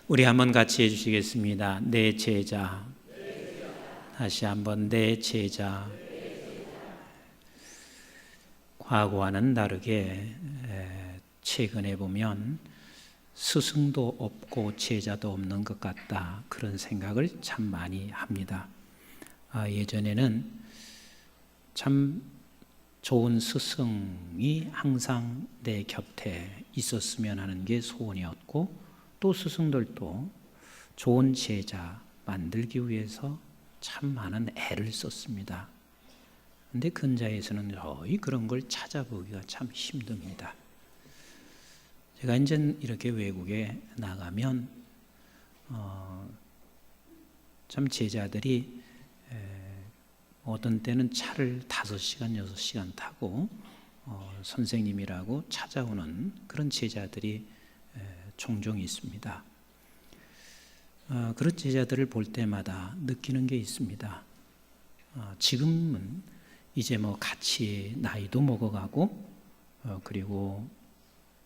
우리 한번 같이 해주시겠습니다. 내 제자. 다시 한번 내 제자. 과거와는 다르게 최근에 보면 스승도 없고 제자도 없는 것 같다, 그런 생각을 참 많이 합니다. 예전에는 참 좋은 스승이 항상 내 곁에 있었으면 하는 게 소원이었고, 또 스승들도 좋은 제자 만들기 위해서 참 많은 애를 썼습니다. 그런데 근자에서는 거의 그런 걸 찾아보기가 참 힘듭니다. 제가 이제 이렇게 외국에 나가면 참 제자들이 어떤 때는 차를 5시간, 6시간 타고 선생님이라고 찾아오는 그런 제자들이 종종 있습니다. 그런 제자들을 볼 때마다 느끼는 게 있습니다. 지금은 이제 같이 나이도 먹어가고 그리고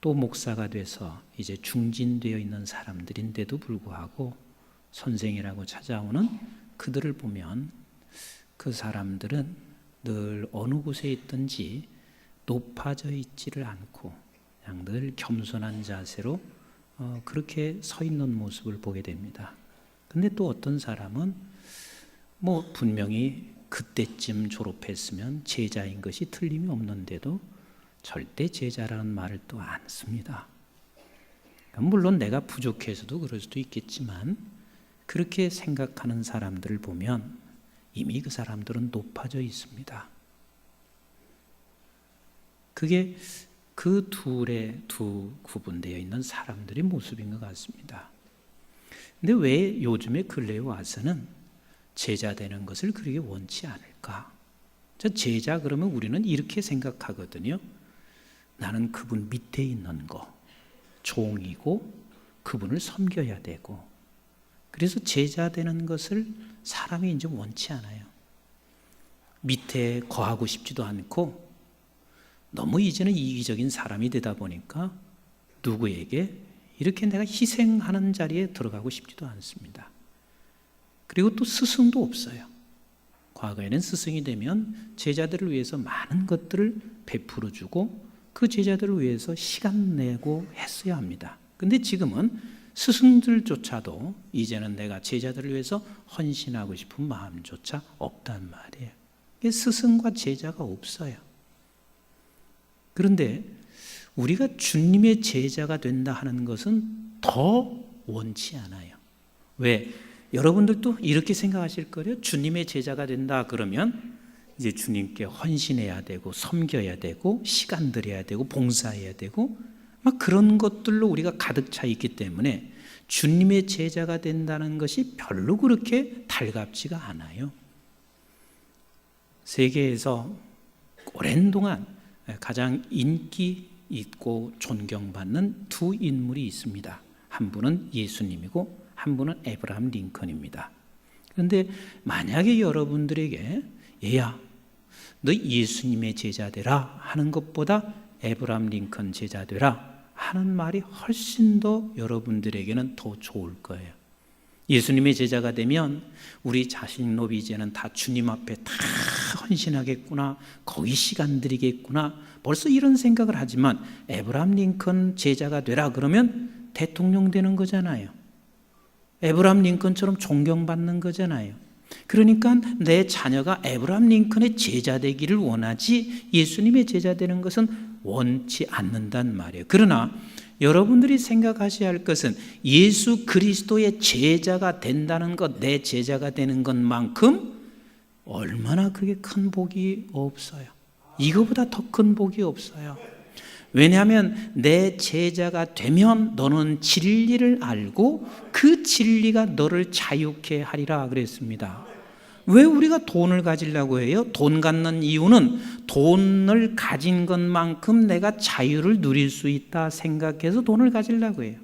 또 목사가 돼서 이제 중진되어 있는 사람들인데도 불구하고 선생이라고 찾아오는 그들을 보면 그 사람들은 늘 어느 곳에 있든지 높아져 있지를 않고 그냥 늘 겸손한 자세로 그렇게 서 있는 모습을 보게 됩니다. 근데 또 어떤 사람은 분명히 그때쯤 졸업했으면 제자인 것이 틀림이 없는데도 절대 제자라는 말을 또 안 씁니다. 물론 내가 부족해서도 그럴 수도 있겠지만 그렇게 생각하는 사람들을 보면 이미 그 사람들은 높아져 있습니다. 그게 그 두 구분되어 있는 사람들의 모습인 것 같습니다. 근데 왜 요즘에 근래에 와서는 제자 되는 것을 그렇게 원치 않을까? 제자 그러면 우리는 이렇게 생각하거든요. 나는 그분 밑에 있는 거, 종이고 그분을 섬겨야 되고, 그래서 제자 되는 것을 사람이 이제 원치 않아요. 밑에 거하고 싶지도 않고, 너무 이제는 이기적인 사람이 되다 보니까 누구에게 이렇게 내가 희생하는 자리에 들어가고 싶지도 않습니다. 그리고 또 스승도 없어요. 과거에는 스승이 되면 제자들을 위해서 많은 것들을 베풀어 주고 그 제자들을 위해서 시간 내고 했어야 합니다. 근데 지금은 스승들조차도 이제는 내가 제자들을 위해서 헌신하고 싶은 마음조차 없단 말이에요. 스승과 제자가 없어요. 그런데 우리가 주님의 제자가 된다 하는 것은 더 원치 않아요. 왜? 여러분들도 이렇게 생각하실 거예요. 주님의 제자가 된다 그러면 이제 주님께 헌신해야 되고 섬겨야 되고 시간 들여야 되고 봉사해야 되고 막 그런 것들로 우리가 가득 차 있기 때문에 주님의 제자가 된다는 것이 별로 그렇게 달갑지가 않아요. 세계에서 오랜 동안 가장 인기 있고 존경받는 두 인물이 있습니다. 한 분은 예수님이고 한 분은 에브라함 링컨입니다. 그런데 만약에 여러분들에게 얘야, 너 예수님의 제자 되라 하는 것보다 에브라함 링컨 제자 되라 하는 말이 훨씬 더 여러분들에게는 더 좋을 거예요. 예수님의 제자가 되면 우리 자식놈이 이제는 다 주님 앞에 다 헌신하겠구나, 거기 시간 들이겠구나, 벌써 이런 생각을 하지만 에브라함 링컨 제자가 되라 그러면 대통령 되는 거잖아요. 에브라함 링컨처럼 존경받는 거잖아요. 그러니까 내 자녀가 에브라함 링컨의 제자 되기를 원하지 예수님의 제자 되는 것은 원치 않는단 말이에요. 그러나 여러분들이 생각하셔야 할 것은 예수 그리스도의 제자가 된다는 것, 내 제자가 되는 것만큼 얼마나 그게 큰 복이 없어요. 이거보다 더 큰 복이 없어요. 왜냐하면 내 제자가 되면 너는 진리를 알고 그 진리가 너를 자유케 하리라 그랬습니다. 왜 우리가 돈을 가지려고 해요? 돈 갖는 이유는 돈을 가진 것만큼 내가 자유를 누릴 수 있다 생각해서 돈을 가지려고 해요.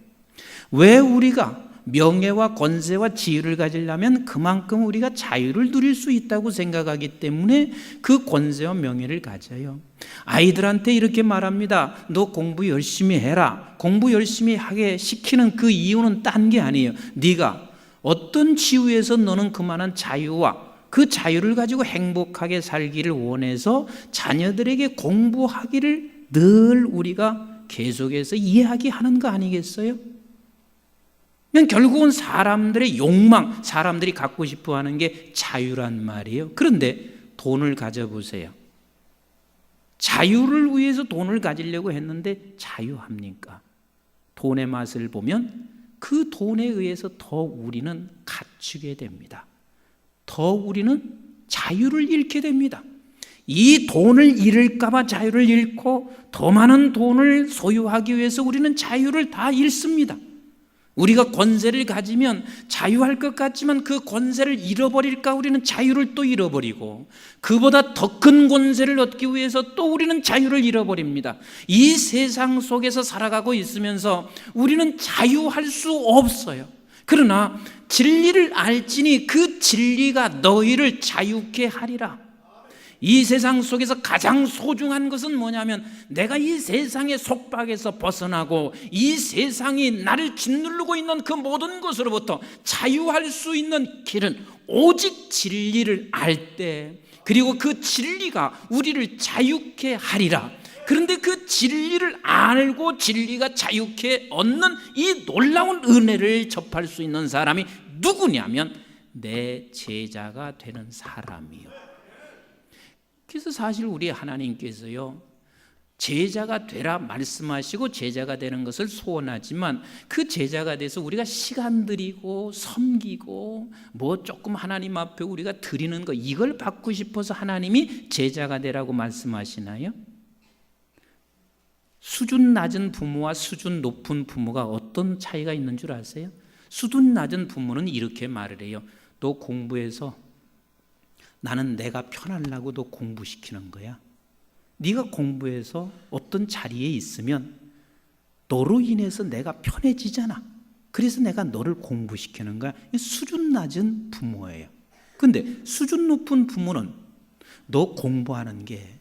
왜 우리가 명예와 권세와 지위를 가지려면 그만큼 우리가 자유를 누릴 수 있다고 생각하기 때문에 그 권세와 명예를 가져요. 아이들한테 이렇게 말합니다. 너 공부 열심히 해라. 공부 열심히 하게 시키는 그 이유는 딴 게 아니에요. 네가 어떤 지위에서 너는 그만한 자유와 그 자유를 가지고 행복하게 살기를 원해서 자녀들에게 공부하기를 늘 우리가 계속해서 이야기하는 거 아니겠어요? 결국은 사람들의 욕망, 사람들이 갖고 싶어 하는 게 자유란 말이에요. 그런데 돈을 가져보세요. 자유를 위해서 돈을 가지려고 했는데 자유합니까? 돈의 맛을 보면 그 돈에 의해서 더 우리는 갇히게 됩니다. 더 우리는 자유를 잃게 됩니다. 이 돈을 잃을까 봐 자유를 잃고 더 많은 돈을 소유하기 위해서 우리는 자유를 다 잃습니다. 우리가 권세를 가지면 자유할 것 같지만 그 권세를 잃어버릴까 우리는 자유를 또 잃어버리고 그보다 더 큰 권세를 얻기 위해서 또 우리는 자유를 잃어버립니다. 이 세상 속에서 살아가고 있으면서 우리는 자유할 수 없어요. 그러나 진리를 알지니 그 진리가 너희를 자유케 하리라. 이 세상 속에서 가장 소중한 것은 뭐냐면 내가 이 세상의 속박에서 벗어나고 이 세상이 나를 짓누르고 있는 그 모든 것으로부터 자유할 수 있는 길은 오직 진리를 알 때, 그리고 그 진리가 우리를 자유케 하리라. 그런데 그 진리를 알고 진리가 자유케 얻는 이 놀라운 은혜를 접할 수 있는 사람이 누구냐면 내 제자가 되는 사람이요. 그래서 사실 우리 하나님께서요, 제자가 되라 말씀하시고 제자가 되는 것을 소원하지만 그 제자가 돼서 우리가 시간 들이고 섬기고 뭐 조금 하나님 앞에 우리가 드리는 거 이걸 받고 싶어서 하나님이 제자가 되라고 말씀하시나요? 수준 낮은 부모와 수준 높은 부모가 어떤 차이가 있는 줄 아세요? 수준 낮은 부모는 이렇게 말을 해요. 너 공부해서 나는 내가 편하려고 너 공부시키는 거야. 네가 공부해서 어떤 자리에 있으면 너로 인해서 내가 편해지잖아. 그래서 내가 너를 공부시키는 거야. 수준 낮은 부모예요. 근데 수준 높은 부모는 너 공부하는 게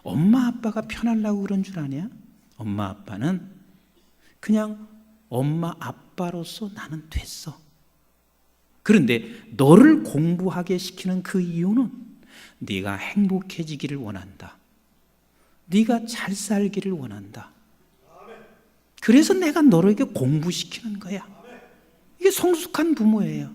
엄마 아빠가 편하려고 그런 줄 아냐? 엄마 아빠는 그냥 엄마 아빠로서 나는 됐어. 그런데 너를 공부하게 시키는 그 이유는 네가 행복해지기를 원한다. 네가 잘 살기를 원한다. 그래서 내가 너에게 공부시키는 거야. 이게 성숙한 부모예요.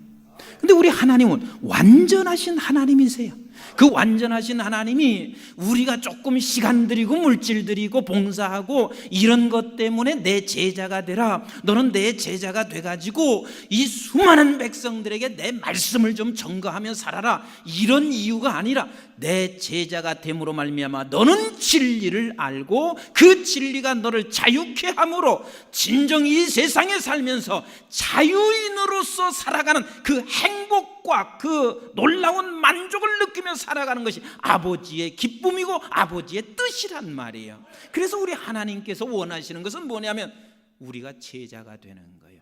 근데 우리 하나님은 완전하신 하나님이세요. 그 완전하신 하나님이 우리가 조금 시간 들이고 물질 들이고 봉사하고 이런 것 때문에 내 제자가 되라, 너는 내 제자가 돼가지고 이 수많은 백성들에게 내 말씀을 좀 전거하며 살아라, 이런 이유가 아니라 내 제자가 됨으로 말미암아 너는 진리를 알고 그 진리가 너를 자유케 함으로 진정 이 세상에 살면서 자유인으로서 살아가는 그 행복과 그 놀라운 만족을 느끼며 살아가는 것이 아버지의 기쁨이고 아버지의 뜻이란 말이에요. 그래서 우리 하나님께서 원하시는 것은 뭐냐면 우리가 제자가 되는 거예요.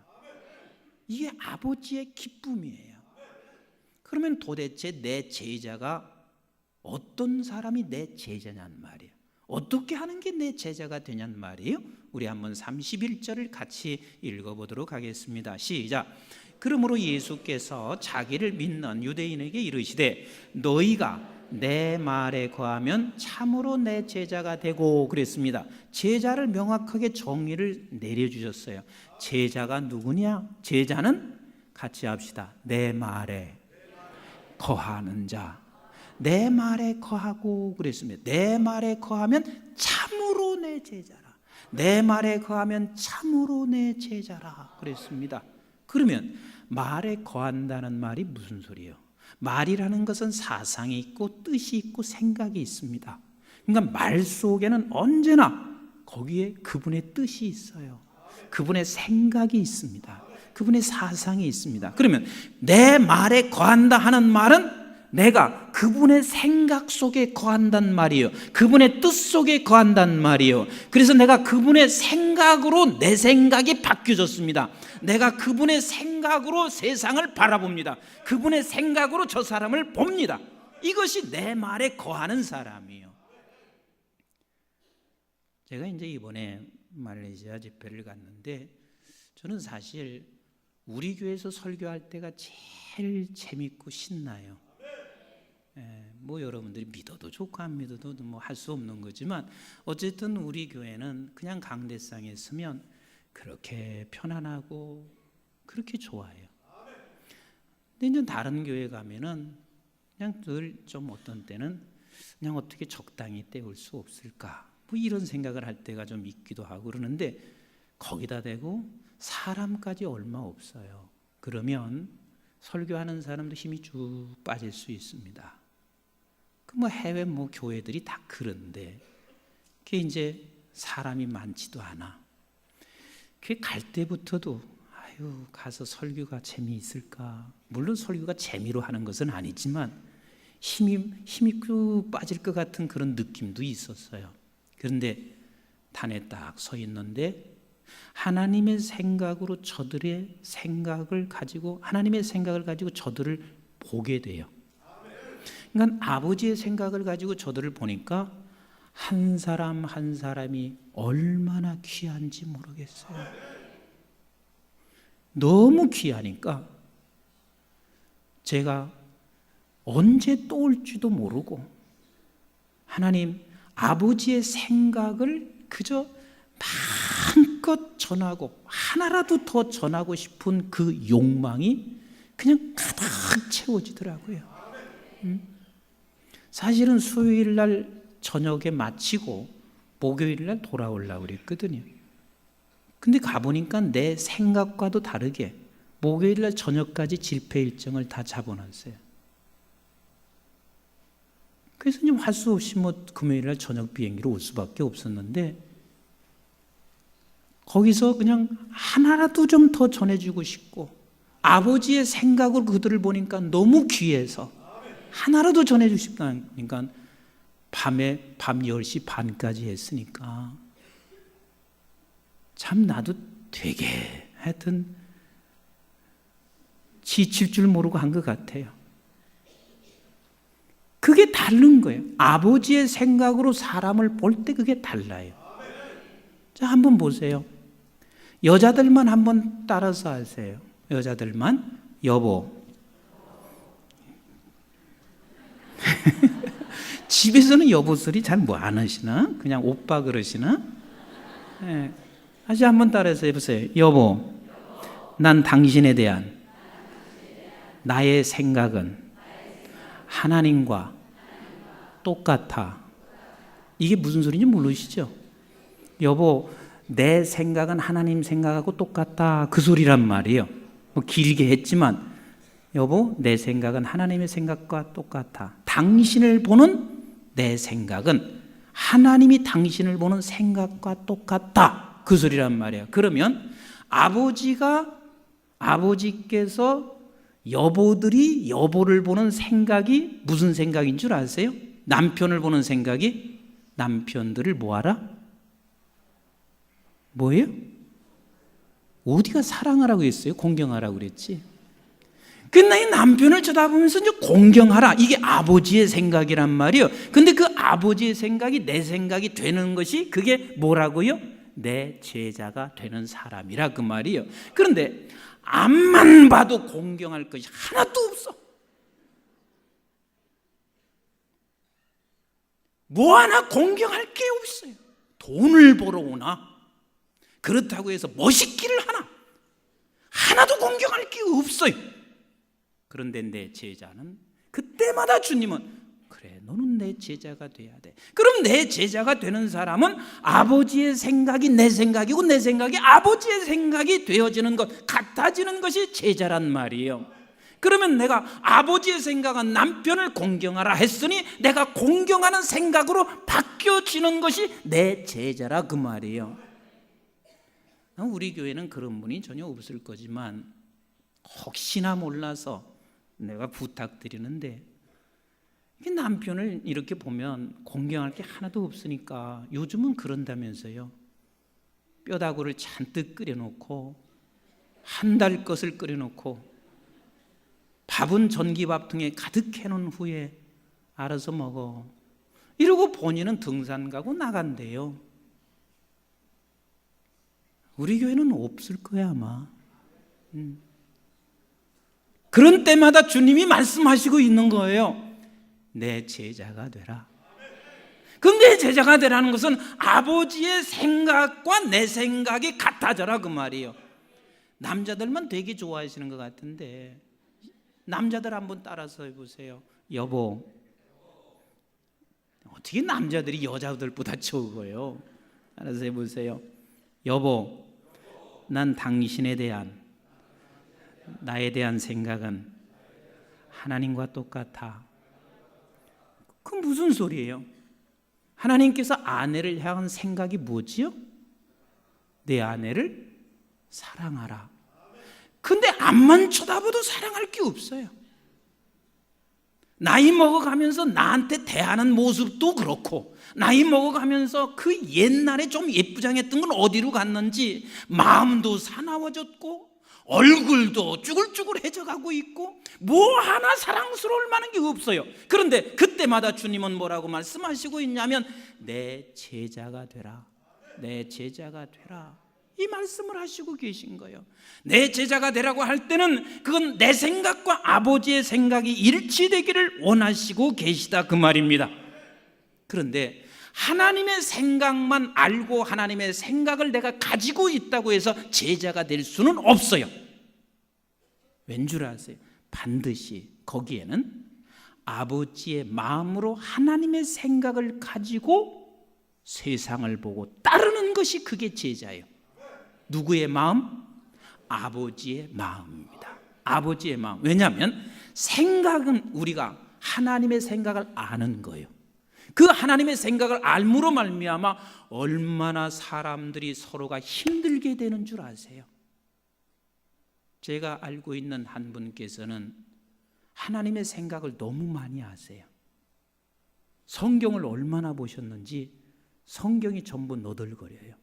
이게 아버지의 기쁨이에요. 그러면 도대체 내 제자가 어떤 사람이 내 제자냔 말이에요. 어떻게 하는 게 내 제자가 되냔 말이에요. 우리 한번 31절을 같이 읽어보도록 하겠습니다. 시작. 그러므로 예수께서 자기를 믿는 유대인에게 이르시되 너희가 내 말에 거하면 참으로 내 제자가 되고 그랬습니다. 제자를 명확하게 정의를 내려주셨어요. 제자가 누구냐? 제자는 같이 합시다. 내 말에 거하는 자. 내 말에 거하고 그랬습니다. 내 말에 거하면 참으로 내 제자라. 내 말에 거하면 참으로 내 제자라 그랬습니다. 그러면 말에 거한다는 말이 무슨 소리예요? 말이라는 것은 사상이 있고 뜻이 있고 생각이 있습니다. 그러니까 말 속에는 언제나 거기에 그분의 뜻이 있어요. 그분의 생각이 있습니다. 그분의 사상이 있습니다. 그러면 내 말에 거한다 하는 말은 내가 그분의 생각 속에 거한단 말이에요. 그분의 뜻 속에 거한단 말이에요. 그래서 내가 그분의 생각으로 내 생각이 바뀌어졌습니다. 내가 그분의 생각으로 세상을 바라봅니다. 그분의 생각으로 저 사람을 봅니다. 이것이 내 말에 거하는 사람이에요. 제가 이제 이번에 말레이시아 집회를 갔는데 저는 사실 우리 교회에서 설교할 때가 제일 재밌고 신나요. 뭐 여러분들이 믿어도 좋고 안 믿어도 뭐 할 수 없는 거지만 어쨌든 우리 교회는 그냥 강대상에 있으면 그렇게 편안하고 그렇게 좋아요. 근데 이제 다른 교회 가면은 그냥 늘 좀 어떤 때는 그냥 어떻게 적당히 때울 수 없을까 뭐 이런 생각을 할 때가 좀 있기도 하고 그러는데 거기다 대고 사람까지 얼마 없어요. 그러면 설교하는 사람도 힘이 쭉 빠질 수 있습니다. 그 뭐 해외 뭐 교회들이 다 그런데 그게 이제 사람이 많지도 않아. 그게 갈 때부터도 아유 가서 설교가 재미있을까? 물론 설교가 재미로 하는 것은 아니지만 힘이 쭉 빠질 것 같은 그런 느낌도 있었어요. 그런데 단에 딱 서 있는데 하나님의 생각으로 저들의 생각을 가지고 하나님의 생각을 가지고 저들을 보게 돼요. 그러니까 아버지의 생각을 가지고 저들을 보니까 한 사람 한 사람이 얼마나 귀한지 모르겠어요. 너무 귀하니까 제가 언제 또 올지도 모르고 하나님 아버지의 생각을 그저 마음껏 전하고 하나라도 더 전하고 싶은 그 욕망이 그냥 가득 채워지더라고요. 사실은 수요일 날 저녁에 마치고 목요일 날 돌아오려고 그랬거든요. 근데 가보니까 내 생각과도 다르게 목요일 날 저녁까지 집회 일정을 다 잡아놨어요. 그래서 할 수 없이 뭐 금요일 날 저녁 비행기로 올 수밖에 없었는데 거기서 그냥 하나라도 좀 더 전해주고 싶고 아버지의 생각으로 그들을 보니까 너무 귀해서 하나라도 전해주고 싶다니까 밤 10시 반까지 했으니까 참 나도 되게 하여튼 지칠 줄 모르고 한 것 같아요. 그게 다른 거예요. 아버지의 생각으로 사람을 볼 때 그게 달라요. 자, 한번 보세요. 여자들만 한번 따라서 하세요. 여자들만 여보. 집에서는 여보 소리 잘 뭐 안 하시나? 그냥 오빠 그러시나? 네. 다시 한번 따라서 해보세요. 여보, 난 당신에 대한 나의 생각은 하나님과 똑같아. 이게 무슨 소리인지 모르시죠? 여보, 내 생각은 하나님 생각하고 똑같다. 그 소리란 말이에요. 뭐 길게 했지만 여보, 내 생각은 하나님의 생각과 똑같아. 당신을 보는 내 생각은 하나님이 당신을 보는 생각과 똑같다. 그 소리란 말이에요. 그러면 아버지께서 여보들이 여보를 보는 생각이 무슨 생각인 줄 아세요? 남편을 보는 생각이 남편들을 뭐하라? 뭐예요? 어디가 사랑하라고 했어요? 공경하라고 그랬지. 근데 이 남편을 쳐다보면서 이제 공경하라. 이게 아버지의 생각이란 말이에요. 근데 그 아버지의 생각이 내 생각이 되는 것이 그게 뭐라고요? 내 제자가 되는 사람이라 그 말이에요. 그런데 앞만 봐도 공경할 것이 하나도 없어. 뭐 하나 공경할 게 없어요. 돈을 벌어 오나 그렇다고 해서 멋있기를 하나 하나도 공경할 게 없어요. 그런데 내 제자는 그때마다 주님은 그래 너는 내 제자가 돼야 돼. 그럼 내 제자가 되는 사람은 아버지의 생각이 내 생각이고 내 생각이 아버지의 생각이 되어지는 것, 같아지는 것이 제자란 말이에요. 그러면 내가 아버지의 생각은 남편을 공경하라 했으니 내가 공경하는 생각으로 바뀌어지는 것이 내 제자라 그 말이에요. 우리 교회는 그런 분이 전혀 없을 거지만 혹시나 몰라서 내가 부탁드리는데 남편을 이렇게 보면 공경할 게 하나도 없으니까 요즘은 그런다면서요. 뼈다구를 잔뜩 끓여놓고 한 달 것을 끓여놓고 밥은 전기밥통에 가득 해놓은 후에 알아서 먹어. 이러고 본인은 등산 가고 나간대요. 우리 교회는 없을 거야 아마. 그런 때마다 주님이 말씀하시고 있는 거예요. 내 제자가 되라. 그럼 내 제자가 되라는 것은 아버지의 생각과 내 생각이 같아져라 그 말이에요. 남자들만 되게 좋아하시는 것 같은데 남자들 한번 따라서 해보세요. 여보. 어떻게 남자들이 여자들보다 적어요? 알아서 해보세요. 여보, 난 당신에 대한 나에 대한 생각은 하나님과 똑같아. 그 무슨 소리예요? 하나님께서 아내를 향한 생각이 뭐지요? 내 아내를 사랑하라. 근데 앞만 쳐다봐도 사랑할 게 없어요. 나이 먹어가면서 나한테 대하는 모습도 그렇고, 나이 먹어가면서 그 옛날에 좀 예쁘장했던 건 어디로 갔는지 마음도 사나워졌고 얼굴도 쭈글쭈글해져 가고 있고 뭐 하나 사랑스러울 만한 게 없어요. 그런데 그때마다 주님은 뭐라고 말씀하시고 있냐면 내 제자가 되라. 내 제자가 되라. 이 말씀을 하시고 계신 거예요. 내 제자가 되라고 할 때는 그건 내 생각과 아버지의 생각이 일치되기를 원하시고 계시다 그 말입니다. 그런데 하나님의 생각만 알고 하나님의 생각을 내가 가지고 있다고 해서 제자가 될 수는 없어요. 왠 줄 아세요? 반드시 거기에는 아버지의 마음으로 하나님의 생각을 가지고 세상을 보고 따르는 것이 그게 제자예요. 누구의 마음? 아버지의 마음입니다. 아버지의 마음. 왜냐하면 생각은 우리가 하나님의 생각을 아는 거예요. 그 하나님의 생각을 알므로 말미암아 얼마나 사람들이 서로가 힘들게 되는 줄 아세요? 제가 알고 있는 한 분께서는 하나님의 생각을 너무 많이 아세요. 성경을 얼마나 보셨는지 성경이 전부 너덜거려요.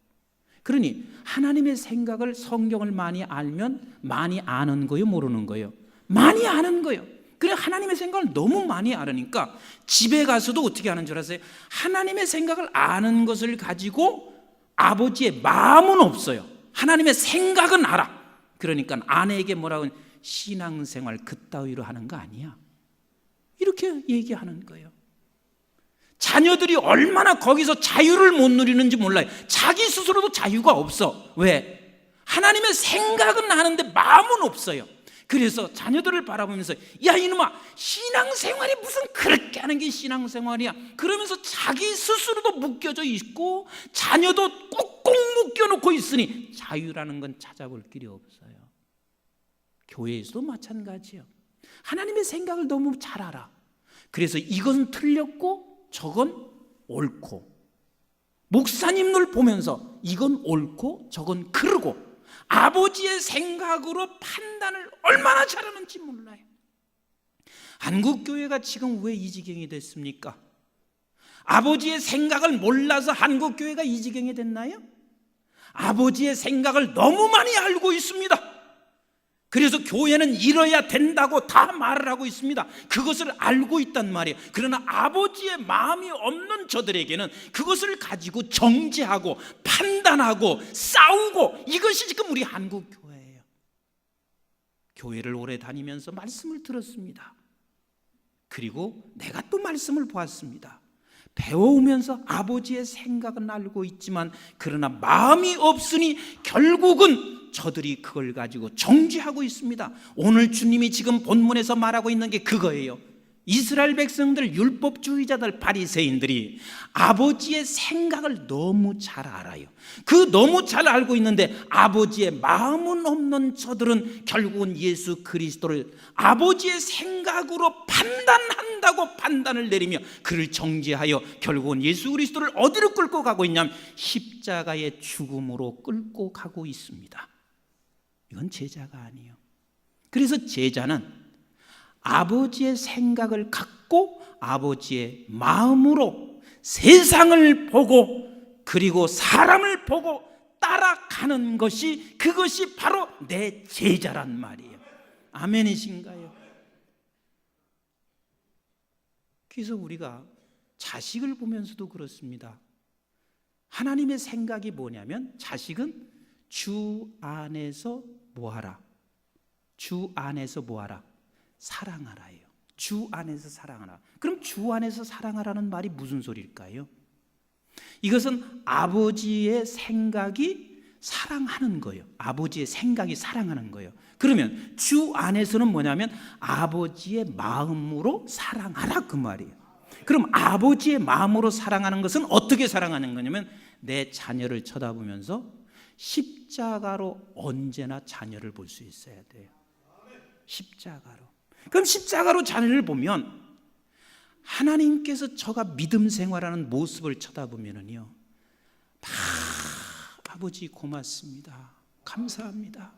그러니 하나님의 생각을 성경을 많이 알면 많이 아는 거예요, 모르는 거예요? 많이 아는 거예요. 그래 하나님의 생각을 너무 많이 알으니까 집에 가서도 어떻게 하는 줄 아세요? 하나님의 생각을 아는 것을 가지고 아버지의 마음은 없어요. 하나님의 생각은 알아. 그러니까 아내에게 뭐라고 신앙생활 그따위로 하는 거 아니야. 이렇게 얘기하는 거예요. 자녀들이 얼마나 거기서 자유를 못 누리는지 몰라요. 자기 스스로도 자유가 없어. 왜? 하나님의 생각은 하는데 마음은 없어요. 그래서 자녀들을 바라보면서 야 이놈아 신앙생활이 무슨 그렇게 하는 게 신앙생활이야. 그러면서 자기 스스로도 묶여져 있고 자녀도 꾹꾹 묶여놓고 있으니 자유라는 건 찾아볼 길이 없어요. 교회에서도 마찬가지예요. 하나님의 생각을 너무 잘 알아. 그래서 이건 틀렸고 저건 옳고 목사님들 보면서 이건 옳고 저건 그르고 아버지의 생각으로 판단을 얼마나 잘하는지 몰라요. 한국교회가 지금 왜 이 지경이 됐습니까? 아버지의 생각을 몰라서 한국교회가 이 지경이 됐나요? 아버지의 생각을 너무 많이 알고 있습니다. 그래서 교회는 이뤄야 된다고 다 말을 하고 있습니다. 그것을 알고 있단 말이에요. 그러나 아버지의 마음이 없는 저들에게는 그것을 가지고 정죄하고 판단하고 싸우고 이것이 지금 우리 한국 교회예요. 교회를 오래 다니면서 말씀을 들었습니다. 그리고 내가 또 말씀을 보았습니다. 배워오면서 아버지의 생각은 알고 있지만 그러나 마음이 없으니 결국은 저들이 그걸 가지고 정죄하고 있습니다. 오늘 주님이 지금 본문에서 말하고 있는 게 그거예요. 이스라엘 백성들, 율법주의자들, 바리새인들이 아버지의 생각을 너무 잘 알아요. 그 너무 잘 알고 있는데 아버지의 마음은 없는 저들은 결국은 예수 그리스도를 아버지의 생각으로 판단한다고 판단을 내리며 그를 정죄하여 결국은 예수 그리스도를 어디로 끌고 가고 있냐면 십자가의 죽음으로 끌고 가고 있습니다. 이건 제자가 아니에요. 그래서 제자는 아버지의 생각을 갖고 갖고 아버지의 마음으로 세상을 보고 그리고 사람을 보고 따라가는 것이, 그것이 바로 내 제자란 말이에요. 아멘이신가요? 그래서 우리가 자식을 보면서도 그렇습니다. 하나님의 생각이 뭐냐면, 자식은 주 안에서 뭐하라? 주 안에서 뭐하라? 사랑하라예요. 주 안에서 사랑하라. 그럼 주 안에서 사랑하라는 말이 무슨 소리일까요? 이것은 아버지의 생각이 사랑하는 거예요. 아버지의 생각이 사랑하는 거예요. 그러면 주 안에서는 뭐냐면 아버지의 마음으로 사랑하라, 그 말이에요. 그럼 아버지의 마음으로 사랑하는 것은 어떻게 사랑하는 거냐면, 내 자녀를 쳐다보면서 십자가로 언제나 자녀를 볼 수 있어야 돼요. 십자가로. 그럼 십자가로 자녀를 보면 하나님께서 저가 믿음 생활하는 모습을 쳐다보면은요, 아버지 고맙습니다, 감사합니다,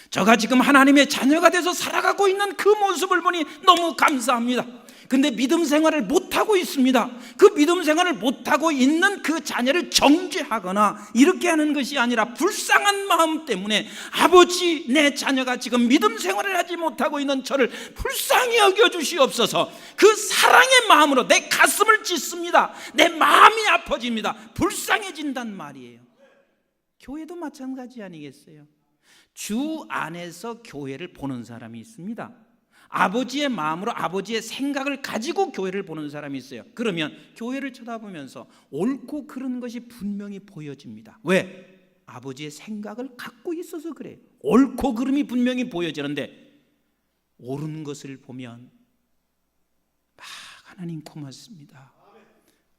저가 지금 하나님의 자녀가 돼서 살아가고 있는 그 모습을 보니 너무 감사합니다. 근데 믿음 생활을 못하고 있습니다. 그 믿음 생활을 못하고 있는 그 자녀를 정죄하거나 이렇게 하는 것이 아니라, 불쌍한 마음 때문에 아버지, 내 자녀가 지금 믿음 생활을 하지 못하고 있는 저를 불쌍히 여겨주시옵소서, 그 사랑의 마음으로 내 가슴을 찢습니다. 내 마음이 아파집니다. 불쌍해진단 말이에요. 교회도 마찬가지 아니겠어요? 주 안에서 교회를 보는 사람이 있습니다. 아버지의 마음으로 아버지의 생각을 가지고 교회를 보는 사람이 있어요. 그러면 교회를 쳐다보면서 옳고 그른 것이 분명히 보여집니다. 왜? 아버지의 생각을 갖고 있어서 그래요. 옳고 그름이 분명히 보여지는데, 옳은 것을 보면 하나님 고맙습니다,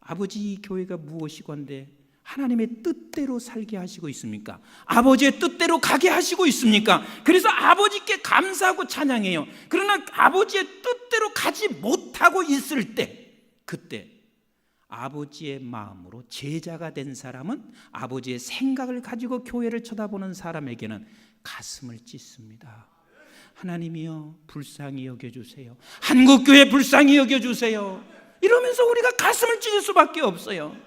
아버지 이 교회가 무엇이건데 하나님의 뜻대로 살게 하시고 있습니까? 아버지의 뜻대로 가게 하시고 있습니까? 그래서 아버지께 감사하고 찬양해요. 그러나 아버지의 뜻대로 가지 못하고 있을 때, 그때 아버지의 마음으로 제자가 된 사람은 아버지의 생각을 가지고 교회를 쳐다보는 사람에게는 가슴을 찢습니다. 하나님이여 불쌍히 여겨주세요, 한국교회 불쌍히 여겨주세요, 이러면서 우리가 가슴을 찢을 수밖에 없어요.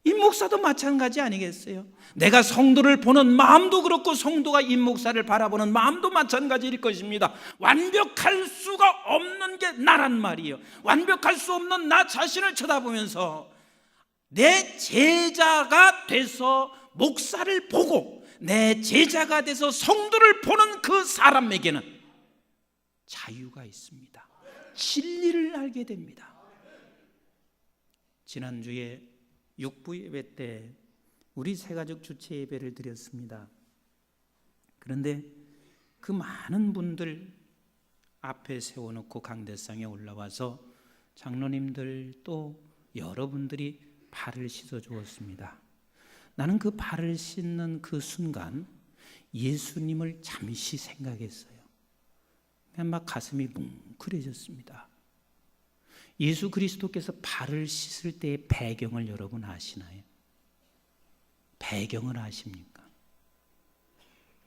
임 목사도 마찬가지 아니겠어요? 내가 성도를 보는 마음도 그렇고 성도가 임 목사를 바라보는 마음도 마찬가지일 것입니다. 완벽할 수가 없는 게 나란 말이에요. 완벽할 수 없는 나 자신을 쳐다보면서 내 제자가 돼서 목사를 보고 내 제자가 돼서 성도를 보는 그 사람에게는 자유가 있습니다. 진리를 알게 됩니다. 지난주에 육부 예배 때 우리 새가족 주체 예배를 드렸습니다. 그런데 그 많은 분들 앞에 세워놓고 강대상에 올라와서 장로님들 또 여러분들이 발을 씻어 주었습니다. 나는 그 발을 씻는 그 순간 예수님을 잠시 생각했어요. 그냥 막 가슴이 뭉클해졌습니다. 예수 그리스도께서 발을 씻을 때의 배경을 여러분 아시나요? 배경을 아십니까?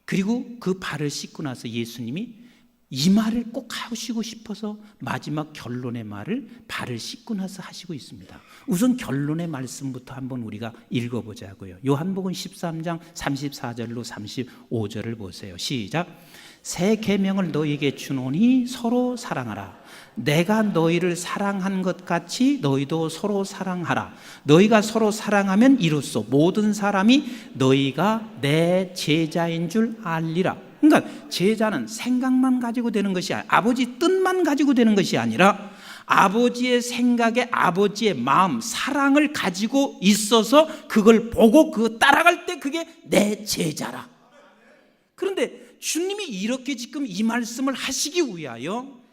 그리고 그 발을 씻고 나서 예수님이 이 말을 꼭 하시고 싶어서 마지막 결론의 말을 발을 씻고 나서 하시고 있습니다. 우선 결론의 말씀부터 한번 우리가 읽어보자고요. 요한복음 13장 34절로 35절을 보세요. 시작. 새 계명을 너희에게 주노니 서로 사랑하라. 내가 너희를 사랑한 것 같이 너희도 서로 사랑하라. 너희가 서로 사랑하면 이로써 모든 사람이 너희가 내 제자인 줄 알리라. 그러니까 제자는 생각만 가지고 되는 것이 아니라, 아버지 뜻만 가지고 되는 것이 아니라 아버지의 생각에 아버지의 마음, 사랑을 가지고 있어서 그걸 보고 그 따라갈 때 그게 내 제자라. 그런데 주님이 이렇게 지금 이 말씀을 하시기 위하여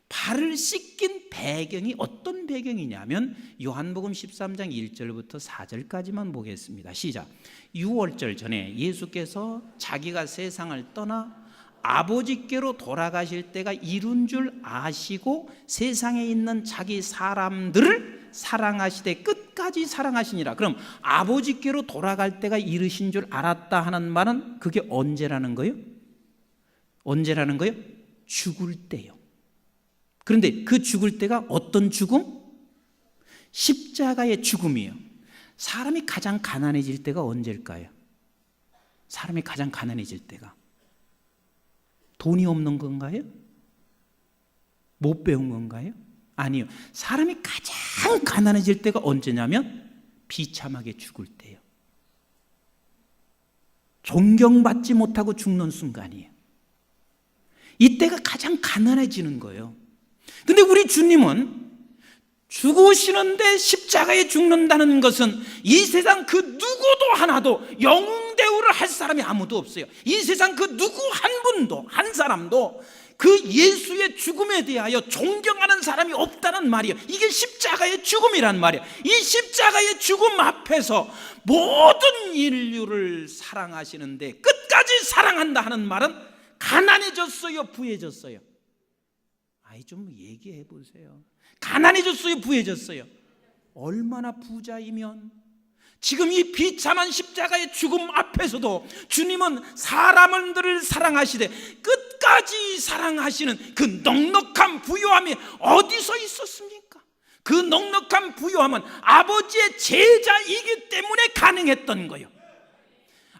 발을 씻긴 배경이 어떤 배경이냐면 요한복음 13장 1절부터 4절까지만 보겠습니다. 시작. 6월절 전에 예수께서 자기가 세상을 떠나 아버지께로 돌아가실 때가 이룬 줄 아시고 세상에 있는 자기 사람들을 사랑하시되 끝까지 사랑하시니라. 그럼 아버지께로 돌아갈 때가 이르신 줄 알았다 하는 말은 그게 언제라는 거예요? 언제라는 거예요? 죽을 때요. 그런데 그 죽을 때가 어떤 죽음? 십자가의 죽음이에요. 사람이 가장 가난해질 때가 언제일까요? 사람이 가장 가난해질 때가 돈이 없는 건가요? 못 배운 건가요? 아니요. 사람이 가장 가난해질 때가 언제냐면 비참하게 죽을 때예요. 존경받지 못하고 죽는 순간이에요. 이때가 가장 가난해지는 거예요. 근데 우리 주님은 죽으시는데 십자가에 죽는다는 것은 이 세상 그 누구도 하나도 영웅대우를 할 사람이 아무도 없어요. 이 세상 그 누구 한 분도, 한 사람도 그 예수의 죽음에 대하여 존경하는 사람이 없다는 말이에요. 이게 십자가의 죽음이란 말이에요. 이 십자가의 죽음 앞에서 모든 인류를 사랑하시는데 끝까지 사랑한다 하는 말은 가난해졌어요, 부해졌어요? 아이, 좀 얘기해 보세요. 가난해졌어요, 부해졌어요? 얼마나 부자이면 지금 이 비참한 십자가의 죽음 앞에서도 주님은 사람들을 사랑하시되 끝까지 사랑하시는 그 넉넉한 부요함이 어디서 있었습니까? 그 넉넉한 부요함은 아버지의 제자이기 때문에 가능했던 거예요.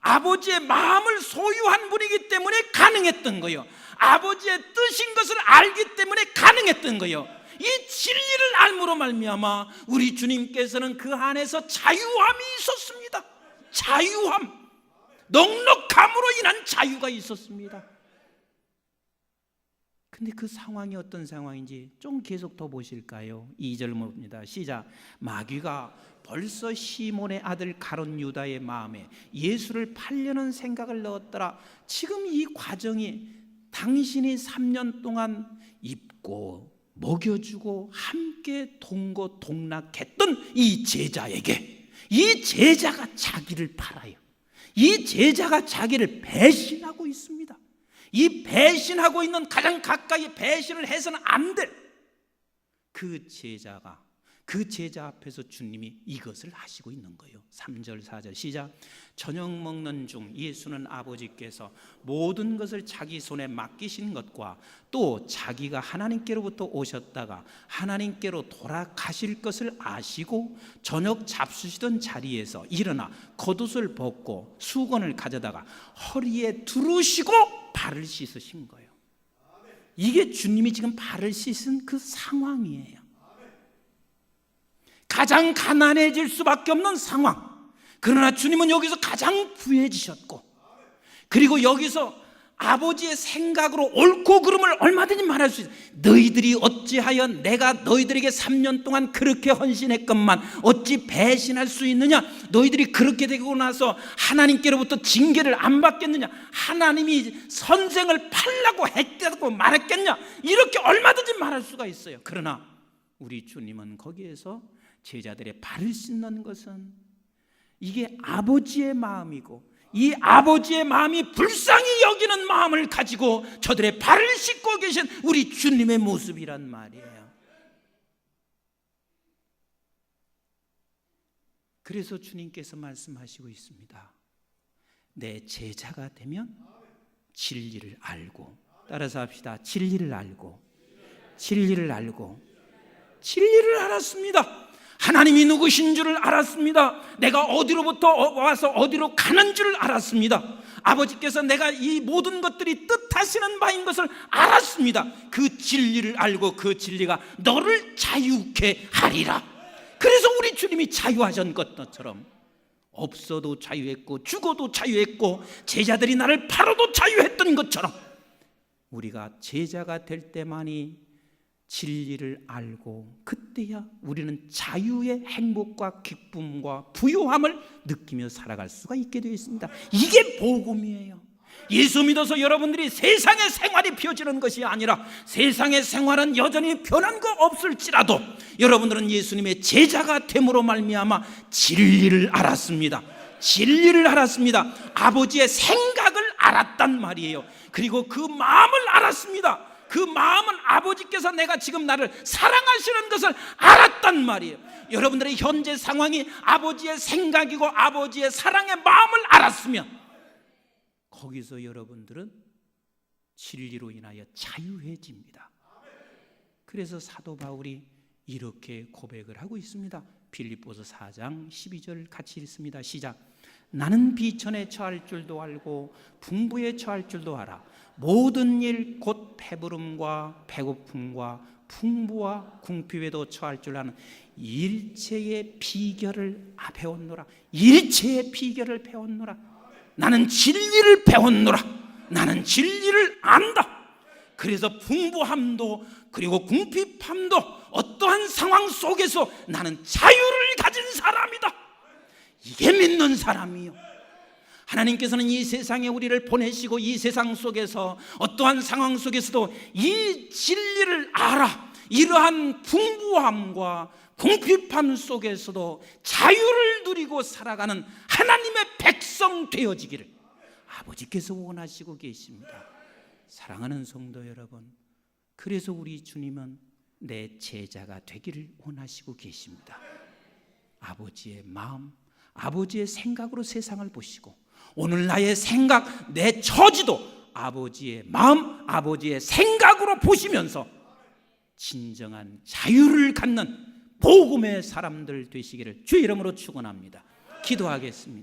아버지의 마음을 소유한 분이기 때문에 가능했던 거예요. 아버지의 뜻인 것을 알기 때문에 가능했던 거예요. 이 진리를 알므로 말미암아 우리 주님께서는 그 안에서 자유함이 있었습니다. 자유함, 넉넉함으로 인한 자유가 있었습니다. 근데 그 상황이 어떤 상황인지 좀 계속 더 보실까요? 2절 봅니다. 시작. 마귀가 벌써 시몬의 아들 가룟 유다의 마음에 예수를 팔려는 생각을 넣었더라. 지금 이 과정이 당신이 3년 동안 입고 먹여주고 함께 동거동락했던 이 제자에게, 이 제자가 자기를 팔아요. 이 제자가 자기를 배신하고 있습니다. 이 배신하고 있는, 가장 가까이 배신을 해서는 안 될 그 제자가, 그 제자 앞에서 주님이 이것을 하시고 있는 거예요. 3절 4절 시작. 저녁 먹는 중 예수는 아버지께서 모든 것을 자기 손에 맡기신 것과 또 자기가 하나님께로부터 오셨다가 하나님께로 돌아가실 것을 아시고 저녁 잡수시던 자리에서 일어나 겉옷을 벗고 수건을 가져다가 허리에 두르시고 발을 씻으신 거예요. 이게 주님이 지금 발을 씻은 그 상황이에요. 가장 가난해질 수밖에 없는 상황. 그러나 주님은 여기서 가장 부해지셨고, 그리고 여기서 아버지의 생각으로 옳고 그름을 얼마든지 말할 수 있어요. 너희들이 어찌하여 내가 너희들에게 3년 동안 그렇게 헌신했건만 어찌 배신할 수 있느냐? 너희들이 그렇게 되고 나서 하나님께로부터 징계를 안 받겠느냐? 하나님이 선생을 팔라고 했다고 말했겠냐? 이렇게 얼마든지 말할 수가 있어요. 그러나 우리 주님은 거기에서 제자들의 발을 씻는 것은 이게 아버지의 마음이고, 이 아버지의 마음이 불쌍히 여기는 마음을 가지고 저들의 발을 씻고 계신 우리 주님의 모습이란 말이에요. 그래서 주님께서 말씀하시고 있습니다. 내 제자가 되면 진리를 알고, 따라서 합시다. 진리를 알고, 진리를 알고, 진리를 알았습니다. 하나님이 누구신 줄을 알았습니다. 내가 어디로부터 와서 어디로 가는 줄을 알았습니다. 아버지께서 내가 이 모든 것들이 뜻하시는 바인 것을 알았습니다. 그 진리를 알고 그 진리가 너를 자유케 하리라. 그래서 우리 주님이 자유하신 것처럼 없어도 자유했고 죽어도 자유했고 제자들이 나를 팔아도 자유했던 것처럼 우리가 제자가 될 때만이 진리를 알고 그때야 우리는 자유의 행복과 기쁨과 부요함을 느끼며 살아갈 수가 있게 되어 있습니다. 이게 복음이에요. 예수 믿어서 여러분들이 세상의 생활이 펴지는 것이 아니라 세상의 생활은 여전히 변한 거 없을지라도 여러분들은 예수님의 제자가 됨으로 말미암아 진리를 알았습니다. 진리를 알았습니다. 아버지의 생각을 알았단 말이에요. 그리고 그 마음을 알았습니다. 그 마음은 아버지께서 내가 지금 나를 사랑하시는 것을 알았단 말이에요. 여러분들의 현재 상황이 아버지의 생각이고 아버지의 사랑의 마음을 알았으면 거기서 여러분들은 진리로 인하여 자유해집니다. 그래서 사도 바울이 이렇게 고백을 하고 있습니다. 빌립보서 4장 12절 같이 읽습니다. 시작. 나는 비천에 처할 줄도 알고 풍부에 처할 줄도 알아. 모든 일 곧 배부름과 배고픔과 풍부와 궁핍에도 처할 줄 아는 일체의 비결을 배웠노라. 일체의 비결을 배웠노라. 나는 진리를 배웠노라. 나는 진리를 안다. 그래서 풍부함도 그리고 궁핍함도 어떠한 상황 속에서 나는 자유를 가진 사람이다. 이게 믿는 사람이요. 하나님께서는 이 세상에 우리를 보내시고 이 세상 속에서 어떠한 상황 속에서도 이 진리를 알아. 이러한 풍부함과 궁핍함 속에서도 자유를 누리고 살아가는 하나님의 백성 되어지기를 아버지께서 원하시고 계십니다. 사랑하는 성도 여러분, 그래서 우리 주님은 내 제자가 되기를 원하시고 계십니다. 아버지의 마음, 아버지의 생각으로 세상을 보시고 오늘 나의 생각, 내 처지도 아버지의 마음, 아버지의 생각으로 보시면서 진정한 자유를 갖는 복음의 사람들 되시기를 주의 이름으로 축원합니다. 기도하겠습니다.